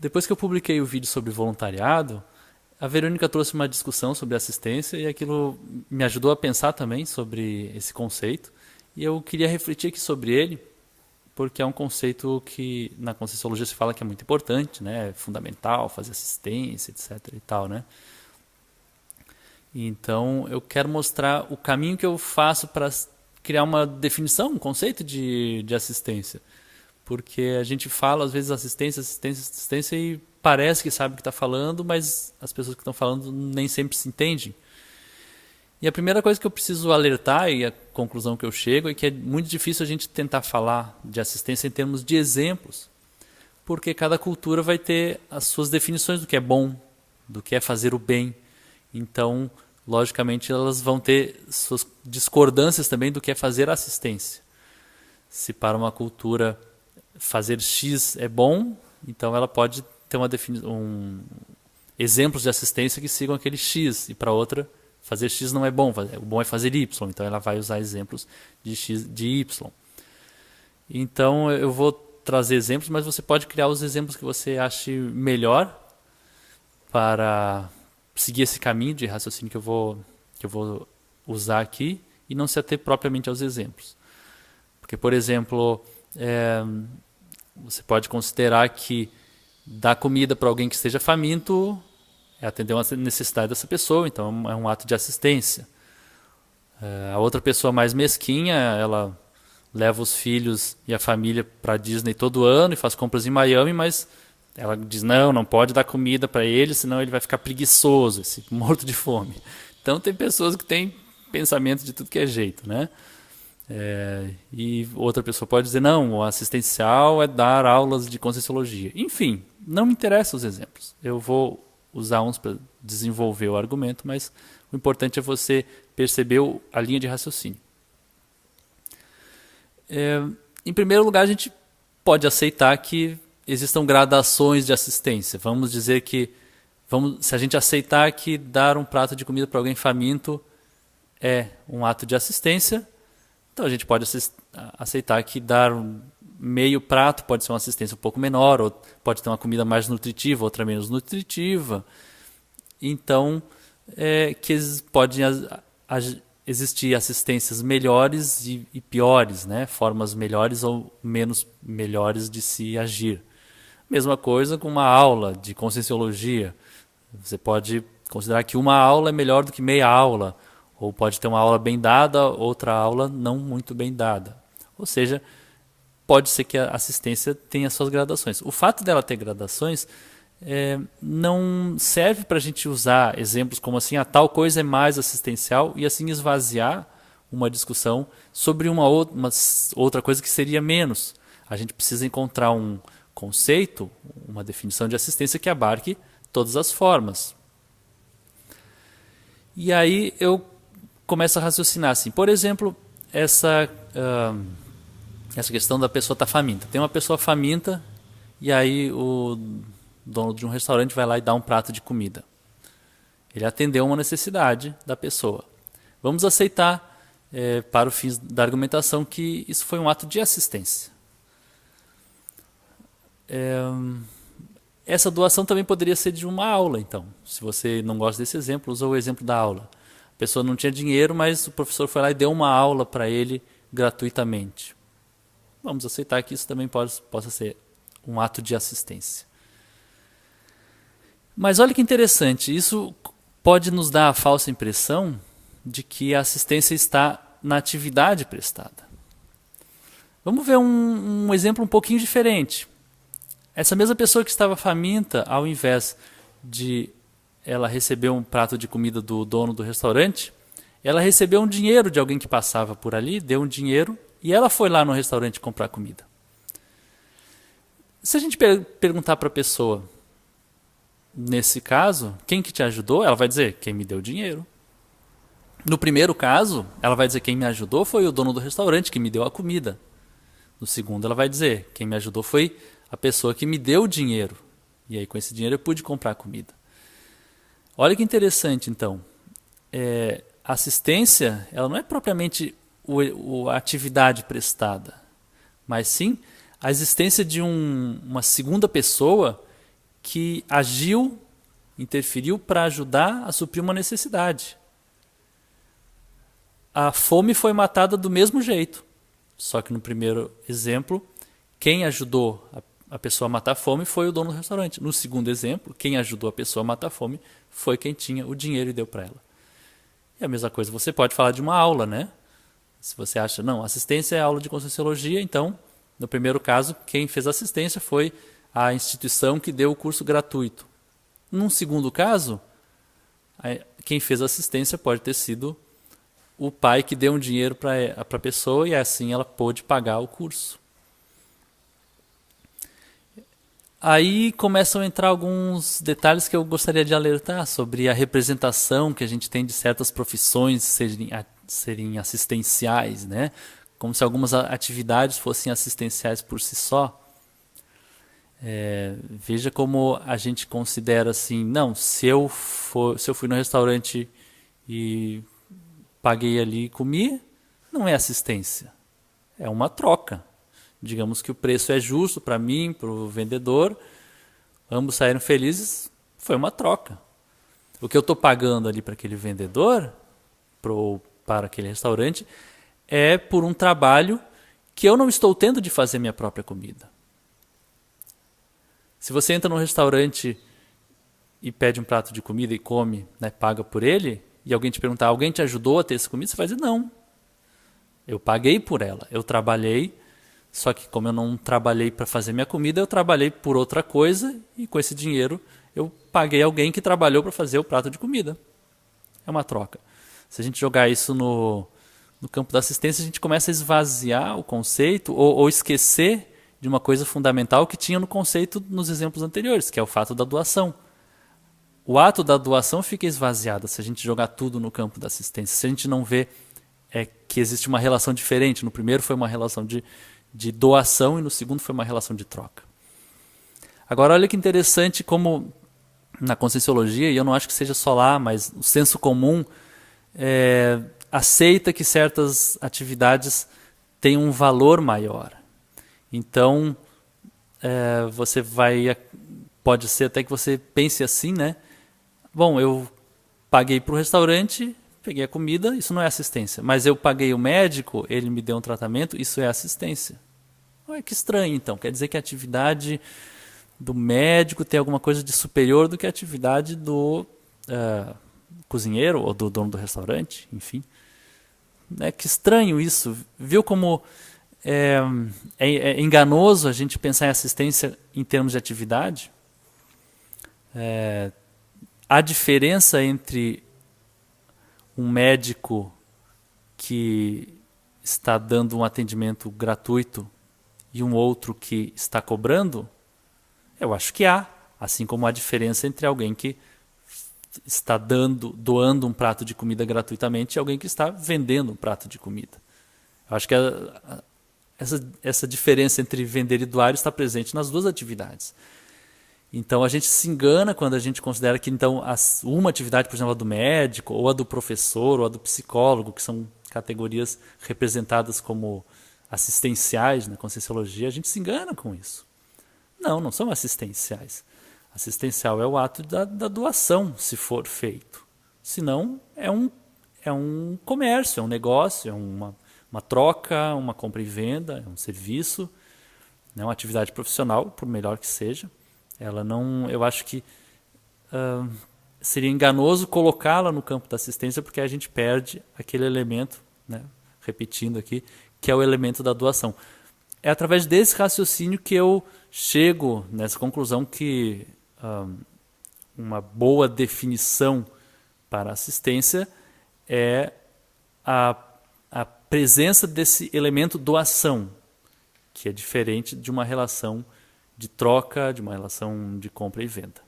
Depois que eu publiquei o vídeo sobre voluntariado, a Verônica trouxe uma discussão sobre assistência e aquilo me ajudou a pensar também sobre esse conceito. E eu queria refletir aqui sobre ele, porque é um conceito que na Conscienciologia se fala que é muito importante, né? É fundamental fazer assistência, etc. e tal, né? Então eu quero mostrar o caminho que eu faço para criar uma definição, um conceito de assistência. Porque a gente fala às vezes assistência, assistência, assistência e parece que sabe o que está falando, mas as pessoas que estão falando nem sempre se entendem. E a primeira coisa que eu preciso alertar, e a conclusão que eu chego, é que é muito difícil a gente tentar falar de assistência em termos de exemplos, porque cada cultura vai ter as suas definições do que é bom, do que é fazer o bem. Então, logicamente, elas vão ter suas discordâncias também do que é fazer assistência. Se para uma cultura fazer X é bom, então ela pode ter exemplos de assistência que sigam aquele X, e para outra fazer X não é bom, o bom é fazer Y, então ela vai usar exemplos de X, de Y. Então eu vou trazer exemplos, mas você pode criar os exemplos que você ache melhor para seguir esse caminho de raciocínio que eu vou usar aqui e não se ater propriamente aos exemplos. Porque, por exemplo, você pode considerar que dar comida para alguém que esteja faminto é atender uma necessidade dessa pessoa, então é um ato de assistência. A outra pessoa mais mesquinha, ela leva os filhos e a família para a Disney todo ano e faz compras em Miami, mas ela diz, não pode dar comida para ele, senão ele vai ficar preguiçoso, morto de fome. Então tem pessoas que têm pensamento de tudo que é jeito, né? E outra pessoa pode dizer, não, o assistencial é dar aulas de Conscienciologia. Enfim, não me interessam os exemplos. Eu vou usar uns para desenvolver o argumento, mas o importante é você perceber a linha de raciocínio. Em primeiro lugar, a gente pode aceitar que existam gradações de assistência. Vamos dizer que, se a gente aceitar que dar um prato de comida para alguém faminto é um ato de assistência, então a gente pode aceitar que dar um meio prato pode ser uma assistência um pouco menor, ou pode ter uma comida mais nutritiva, outra menos nutritiva. Então, que podem existir assistências melhores e piores, né? Formas melhores ou menos melhores de se agir. Mesma coisa com uma aula de Conscienciologia. Você pode considerar que uma aula é melhor do que meia aula, ou pode ter uma aula bem dada, outra aula não muito bem dada. Ou seja, pode ser que a assistência tenha suas gradações. O fato dela ter gradações não serve para a gente usar exemplos como assim, a tal coisa é mais assistencial e assim esvaziar uma discussão sobre uma outra coisa que seria menos. A gente precisa encontrar um conceito, uma definição de assistência que abarque todas as formas. E aí eu começo a raciocinar assim, por exemplo, essa questão da pessoa estar faminta. Tem uma pessoa faminta e aí o dono de um restaurante vai lá e dá um prato de comida. Ele atendeu uma necessidade da pessoa. Vamos aceitar, para o fim da argumentação, que isso foi um ato de assistência. Essa doação também poderia ser de uma aula, então. Se você não gosta desse exemplo, usa o exemplo da aula. A pessoa não tinha dinheiro, mas o professor foi lá e deu uma aula para ele gratuitamente. Vamos aceitar que isso também possa ser um ato de assistência. Mas olha que interessante, isso pode nos dar a falsa impressão de que a assistência está na atividade prestada. Vamos ver um exemplo um pouquinho diferente. Essa mesma pessoa que estava faminta, ao invés de ela receber um prato de comida do dono do restaurante, ela recebeu um dinheiro de alguém que passava por ali, deu um dinheiro, e ela foi lá no restaurante comprar comida. Se a gente perguntar para a pessoa, nesse caso, quem que te ajudou? Ela vai dizer, quem me deu dinheiro. No primeiro caso, ela vai dizer, quem me ajudou foi o dono do restaurante que me deu a comida. No segundo, ela vai dizer, quem me ajudou foi a pessoa que me deu o dinheiro. E aí, com esse dinheiro, eu pude comprar comida. Olha que interessante, então. A assistência, ela não é propriamente a atividade prestada, mas sim a existência de uma segunda pessoa que agiu, interferiu para ajudar a suprir uma necessidade. A fome foi matada do mesmo jeito. Só que no primeiro exemplo, quem ajudou a pessoa a matar a fome foi o dono do restaurante. No segundo exemplo, quem ajudou a pessoa a matar a fome foi quem tinha o dinheiro e deu para ela. E a mesma coisa, você pode falar de uma aula, né? Se você acha, não, assistência é aula de Conscienciologia, então, no primeiro caso, quem fez a assistência foi a instituição que deu o curso gratuito. Num segundo caso, quem fez a assistência pode ter sido o pai que deu um dinheiro para a pessoa e assim ela pôde pagar o curso. Aí começam a entrar alguns detalhes que eu gostaria de alertar sobre a representação que a gente tem de certas profissões serem assistenciais, né? Como se algumas atividades fossem assistenciais por si só. Veja como a gente considera assim, não, se eu fui no restaurante e paguei ali e comi, não é assistência, é uma troca. Digamos que o preço é justo para mim, para o vendedor, ambos saíram felizes, foi uma troca. O que eu estou pagando ali para aquele vendedor, para aquele restaurante, é por um trabalho que eu não estou tendo de fazer minha própria comida. Se você entra num restaurante e pede um prato de comida e come, né, paga por ele, e alguém te perguntar, alguém te ajudou a ter essa comida? Você vai dizer, não. Eu paguei por ela, eu trabalhei, só que como eu não trabalhei para fazer minha comida, eu trabalhei por outra coisa e com esse dinheiro eu paguei alguém que trabalhou para fazer o prato de comida. É uma troca. Se a gente jogar isso no campo da assistência, a gente começa a esvaziar o conceito ou esquecer de uma coisa fundamental que tinha no conceito nos exemplos anteriores, que é o fato da doação. O ato da doação fica esvaziado se a gente jogar tudo no campo da assistência. Se a gente não vê que existe uma relação diferente. No primeiro foi uma relação de doação e no segundo foi uma relação de troca. Agora olha que interessante como na Conscienciologia, e eu não acho que seja só lá, mas o senso comum aceita que certas atividades têm um valor maior. Então, pode ser até que você pense assim, né? Bom, eu paguei para o restaurante, peguei a comida, isso não é assistência. Mas eu paguei o médico, ele me deu um tratamento, isso é assistência. Que estranho, então. Quer dizer que a atividade do médico tem alguma coisa de superior do que a atividade do cozinheiro ou do dono do restaurante, enfim. Que estranho isso. Viu como é enganoso a gente pensar em assistência em termos de atividade? A diferença entre um médico que está dando um atendimento gratuito e um outro que está cobrando, eu acho que há. Assim como há diferença entre alguém que está doando um prato de comida gratuitamente e alguém que está vendendo um prato de comida. Eu acho que essa diferença entre vender e doar está presente nas duas atividades. Então a gente se engana quando a gente considera que então uma atividade, por exemplo, a do médico, ou a do professor, ou a do psicólogo, que são categorias representadas como assistenciais na Conscienciologia, a gente se engana com isso. Não são assistenciais. Assistencial é o ato da doação, se for feito. Senão é um comércio, é um negócio, é uma troca, uma compra e venda, é um serviço, é uma atividade profissional, por melhor que seja. Eu acho que seria enganoso colocá-la no campo da assistência porque a gente perde aquele elemento, né, repetindo aqui, que é o elemento da doação. É através desse raciocínio que eu chego nessa conclusão que uma boa definição para a assistência é a presença desse elemento doação, que é diferente de uma relação de troca, de uma relação de compra e venda.